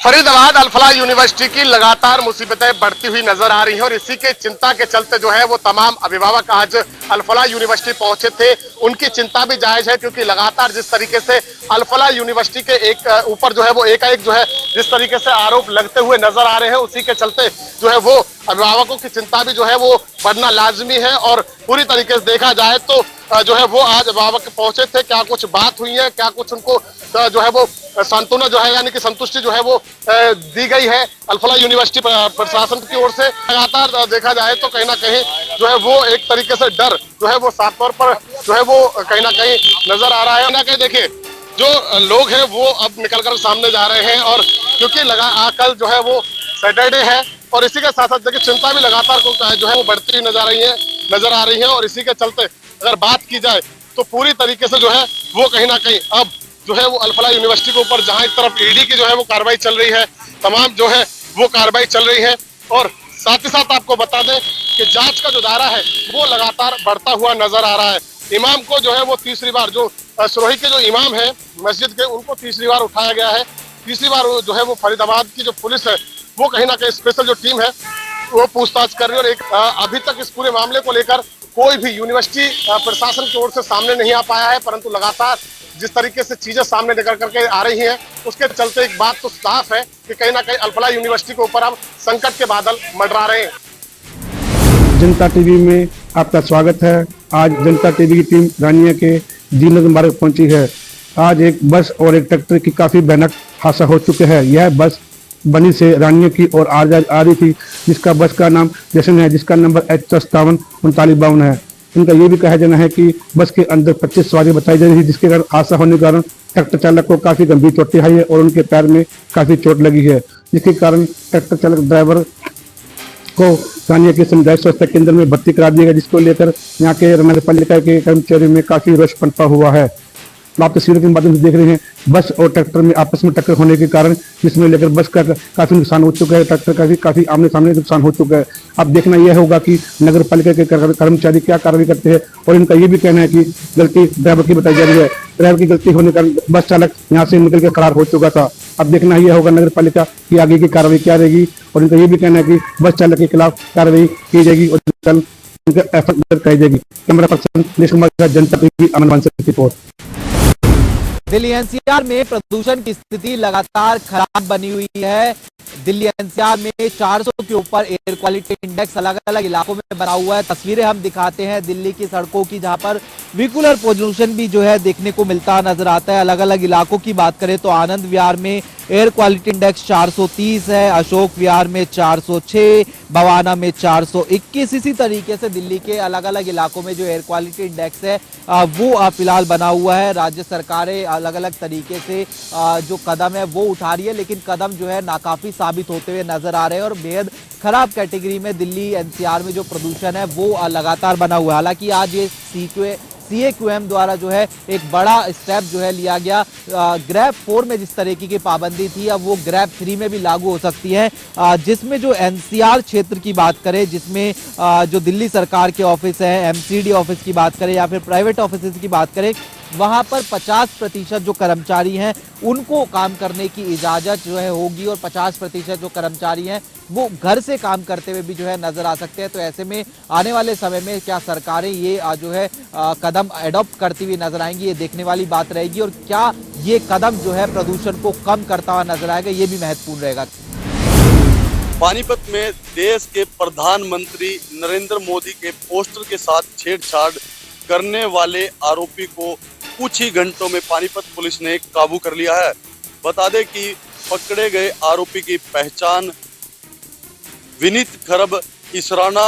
Faridabad Al Falah university की लगातार मुसीबतें बढ़ती हुई नजर आ रही हैं और इसी के चिंता के चलते जो है वो तमाम अभिभावक आज अल-फलाह यूनिवर्सिटी पहुंचे थे। उनकी चिंता भी जायज है क्योंकि लगातार जिस तरीके से अल-फलाह यूनिवर्सिटी के एक ऊपर जो है वो एकाएक जो है जिस तरीके से आरोप लगते हुए नजर आ रहे हैं, उसी के चलते जो है वो अभिभावकों की चिंता भी जो है वो बढ़ना लाजमी है। और पूरी तरीके से देखा जाए तो जो है वो आज अभिभावक पहुंचे थे, क्या कुछ बात हुई है, क्या कुछ उनको जो है वो सांत्वना जो है यानी कि संतुष्टि जो है वो दी गई है अल-फलाह यूनिवर्सिटी प्रशासन की ओर से। लगातार देखा जाए तो कहीं ना कहीं जो है वो एक तरीके से डर जो है वो साफ तौर पर जो है वो कहीं ना कहीं नजर आ रहा है। ना कहीं देखिए जो लोग हैं वो अब निकलकर सामने जा रहे हैं और क्योंकि कल जो है वो सैटरडे है और इसी के साथ साथ देखिए चिंता भी लगातार जो है वो बढ़ती हुई नजर आ रही है और इसी के चलते अगर बात की जाए तो पूरी तरीके से जो है वो कहीं ना कहीं अब जो है वो अल-फलाह यूनिवर्सिटी के ऊपर जहां एक तरफ ईडी की जो है वो कार्रवाई चल रही है, तमाम जो है वो कार्रवाई चल रही है और साथ ही साथ आपको बता दें कि जांच का जो दायरा है वो लगातार बढ़ता हुआ नजर आ रहा है। इमाम को जो है वो तीसरी बार जो सिरोही के जो इमाम है मस्जिद के, उनको तीसरी बार उठाया गया है। तीसरी बार जो है वो फरीदाबाद की जो पुलिस है वो कहीं ना कहीं स्पेशल जो टीम है वो पूछताछ कर रही है और एक अभी तक इस पूरे मामले को लेकर कोई भी यूनिवर्सिटी प्रशासन की ओर से सामने नहीं आ पाया है, परंतु लगातार जिस तरीके से चीजें सामने निकल करके आ रही हैं उसके चलते एक बात तो साफ है कि कहीं ना कहीं अल-फलाह यूनिवर्सिटी के ऊपर अब संकट के बादल मंडरा रहे हैं। जनता टीवी में आपका स्वागत है। आज जनता टीवी की टीम रानिया के दीनत मुबारक पहुंची है। आज एक बस और एक ट्रैक्टर की काफी भयानक हादसा हो चुका है। यह बस बनी से रानिया की ओर आ रही थी, जिसका बस का नाम जैसन है, जिसका नंबर H573952 है। इनका ये भी कहा जाना है कि बस के अंदर 25 सवारी बताई जा रही थी, जिसके कारण हादसा होने के कारण ट्रैक्टर चालक को काफी गंभीर चोटें आई है और उनके पैर में काफी चोट लगी है, जिसके कारण ट्रैक्टर चालक ड्राइवर को रानिया के सामुदायिक स्वास्थ्य केंद्र में भर्ती करा दिया गया, जिसको लेकर यहाँ के नगर पालिका के कर्मचारियों में काफी रोष पनपा हुआ है। आप तस्वीरों के माध्यम से देख रहे हैं बस और ट्रैक्टर में आपस में टक्कर होने के कारण जिसमें लेकर बस का काफी नुकसान हो चुका है, ट्रैक्टर का भी काफी आमने सामने नुकसान हो चुका है। अब देखना यह होगा कि नगर पालिका के कर्मचारी क्या कार्रवाई करते हैं और इनका ये भी कहना है कि गलती ड्राइवर की बताई जा रही है। ड्राइवर की गलती होने के कारण बस चालक यहाँ से निकल कर फरार हो चुका था। अब देखना यह होगा नगर पालिका की आगे की कार्रवाई क्या रहेगी और इनका ये भी कहना है कि बस चालक के खिलाफ कार्रवाई की जाएगी और एफआईआर कराई जाएगी। कैमरा पर्सन दिनेश कुमार के साथ जनता टीवी अमन बांसल की रिपोर्ट। दिल्ली एनसीआर में प्रदूषण की स्थिति लगातार खराब बनी हुई है। दिल्ली एनसीआर में 400 के ऊपर एयर क्वालिटी इंडेक्स अलग अलग इलाकों में बना हुआ है। तस्वीरें हम दिखाते हैं दिल्ली की सड़कों की, जहां पर व्हीकुलर पोल्यूशन भी जो है देखने को मिलता नजर आता है। अलग अलग इलाकों की बात करें तो आनंद विहार में एयर क्वालिटी इंडेक्स 430 है, अशोक विहार में 406, बवाना में 421। इसी तरीके से दिल्ली के अलग अलग इलाकों में जो एयर क्वालिटी इंडेक्स है वो फिलहाल बना हुआ है। राज्य सरकारें अलग अलग तरीके से जो कदम है वो उठा रही है, लेकिन कदम जो है नाकाफी साबित होते हुए नजर आ रहे हैं और बेहद खराब कैटेगरी में दिल्ली एनसीआर में जो प्रदूषण है वो लगातार बना हुआ है। हालांकि आज ये CAQM द्वारा जो है एक बड़ा स्टेप जो है लिया गया। ग्रेड 4 में जिस तरीके की पाबंदी थी अब वो ग्रेड 3 में भी लागू हो सकती है, जिसमें जो एनसीआर क्षेत्र की बात करें, जिसमें जो दिल्ली सरकार के ऑफिस है, MCD ऑफिस की बात करें या फिर प्राइवेट ऑफिस की बात करें, वहां पर 50% जो कर्मचारी हैं उनको काम करने की इजाजत जो है होगी और 50% जो कर्मचारी हैं वो घर से काम करते हुए भी जो है नजर आ सकते हैं। तो ऐसे में आने वाले समय में क्या सरकारें ये जो है कदम एडॉप्ट करती हुई नजर आएंगी, ये देखने वाली बात रहेगी और क्या ये कदम जो है प्रदूषण को कम करता हुआ नजर आएगा, ये भी महत्वपूर्ण रहेगा। पानीपत में देश के प्रधानमंत्री नरेंद्र मोदी के पोस्टर के साथ छेड़छाड़ करने वाले आरोपी को कुछ ही घंटों में पानीपत पुलिस ने काबू कर लिया है। बता दें कि पकड़े गए आरोपी की पहचान विनीत खरब इसराना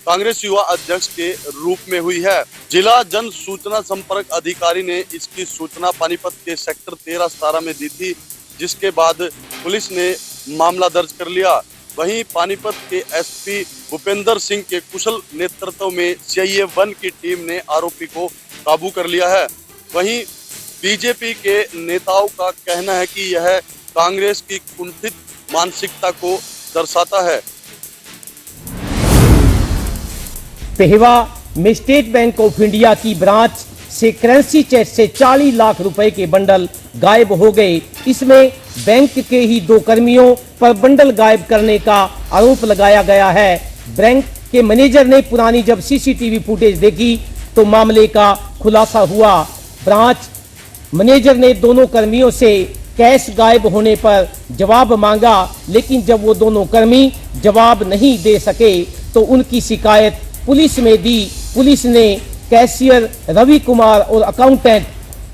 कांग्रेस युवा अध्यक्ष के रूप में हुई है। जिला जन सूचना संपर्क अधिकारी ने इसकी सूचना पानीपत के सेक्टर 13-17 में दी थी, जिसके बाद पुलिस ने मामला दर्ज कर लिया। वहीं पानीपत के SP भूपेंद्र सिंह के कुशल नेतृत्व में CIA 1 की टीम ने आरोपी को काबू कर लिया है। वहीं बीजेपी के नेताओं का कहना है कि यह कांग्रेस की कुंठित मानसिकता को दर्शाता है। पेहवा में स्टेट बैंक ऑफ इंडिया की ब्रांच से करेंसी चेक से 40 लाख रुपए के बंडल गायब हो गए। इसमें बैंक के ही 2 कर्मियों पर बंडल गायब करने का आरोप लगाया गया है। बैंक के मैनेजर ने पुरानी जब सीसीटीवी फुटेज देखी तो मामले का खुलासा हुआ। ब्रांच मैनेजर ने दोनों कर्मियों से कैश गायब होने पर जवाब मांगा, लेकिन जब वो दोनों कर्मी जवाब नहीं दे सके तो उनकी शिकायत पुलिस में दी। पुलिस ने कैशियर रवि कुमार और अकाउंटेंट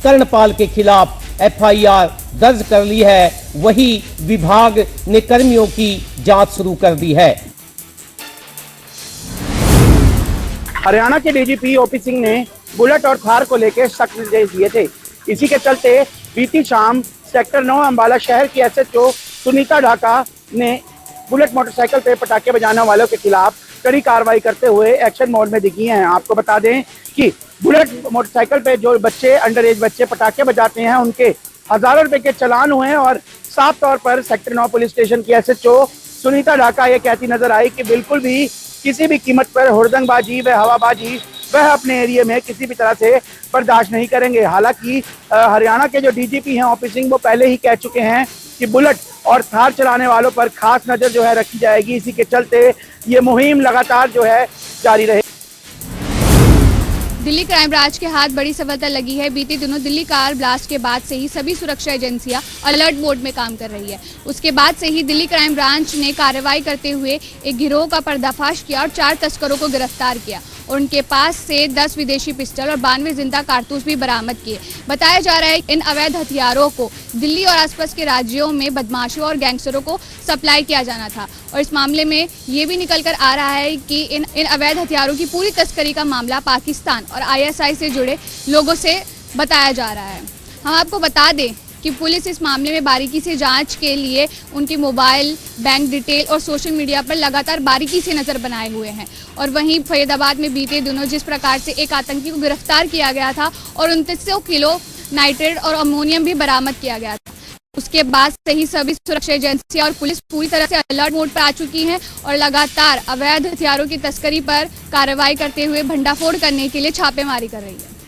कर्णपाल के खिलाफ एफआईआर दर्ज कर ली है। वही विभाग ने कर्मियों की जांच शुरू कर दी है। हरियाणा के डीजीपी ओपी सिंह ने बुलेट और थार को लेकर सख्त निर्देश दिए थे। इसी के चलते बीती शाम सेक्टर 9 अंबाला शहर की एसएचओ सुनीता ढाका ने बुलेट मोटरसाइकिल पे पटाखे बजाने वालों के खिलाफ कड़ी कार्रवाई करते हुए एक्शन मोड में दिखी हैं। आपको बता दें कि बुलेट मोटरसाइकिल पे जो बच्चे अंडर एज बच्चे पटाखे बजाते हैं उनके हजारों रुपए के चालान हुए हैं और साफ तौर पर सेक्टर 9 पुलिस स्टेशन की एसएचओ सुनीता ढाका ये कहती नजर आई कि बिल्कुल भी किसी भी कीमत पर हुड़दंगबाजी व हवाबाजी वह अपने एरिया में किसी भी तरह से बर्दाश्त नहीं करेंगे। हालांकि हरियाणा के जो डीजीपी हैं ओपी सिंह वो पहले ही कह चुके हैं कि बुलेट और थार चलाने वालों पर खास नजर जो है रखी जाएगी। इसी के चलते ये मुहिम लगातार जो है जारी रहे। दिल्ली क्राइम ब्रांच के हाथ बड़ी सफलता लगी है। बीते दिनों दिल्ली कार ब्लास्ट के बाद से ही सभी सुरक्षा एजेंसियां अलर्ट मोड में काम कर रही है। उसके बाद से ही दिल्ली क्राइम ब्रांच ने कार्रवाई करते हुए एक गिरोह का पर्दाफाश किया और 4 तस्करों को गिरफ्तार किया और उनके पास से 10 विदेशी पिस्टल और 92 जिंदा कारतूस भी बरामद किए। बताया जा रहा है इन अवैध हथियारों को दिल्ली और आसपास के राज्यों में बदमाशों और गैंगस्टरों को सप्लाई किया जाना था और इस मामले में ये भी निकल कर आ रहा है कि इन अवैध हथियारों की पूरी तस्करी का मामला पाकिस्तान और ISI से जुड़े लोगों से बताया जा रहा है। हम आपको बता दें कि पुलिस इस मामले में बारीकी से जांच के लिए उनके मोबाइल, बैंक डिटेल और सोशल मीडिया पर लगातार बारीकी से नजर बनाए हुए हैं। और वहीं फरीदाबाद में बीते दिनों जिस प्रकार से एक आतंकी को गिरफ्तार किया गया था और 2900 किलो नाइट्रेट और अमोनियम भी बरामद किया गया था, उसके बाद से ही सभी सुरक्षा एजेंसियां और पुलिस पूरी तरह से अलर्ट मोड पर आ चुकी हैं और लगातार अवैध हथियारों की तस्करी पर कार्रवाई करते हुए भंडाफोड़ करने के लिए छापेमारी कर रही है।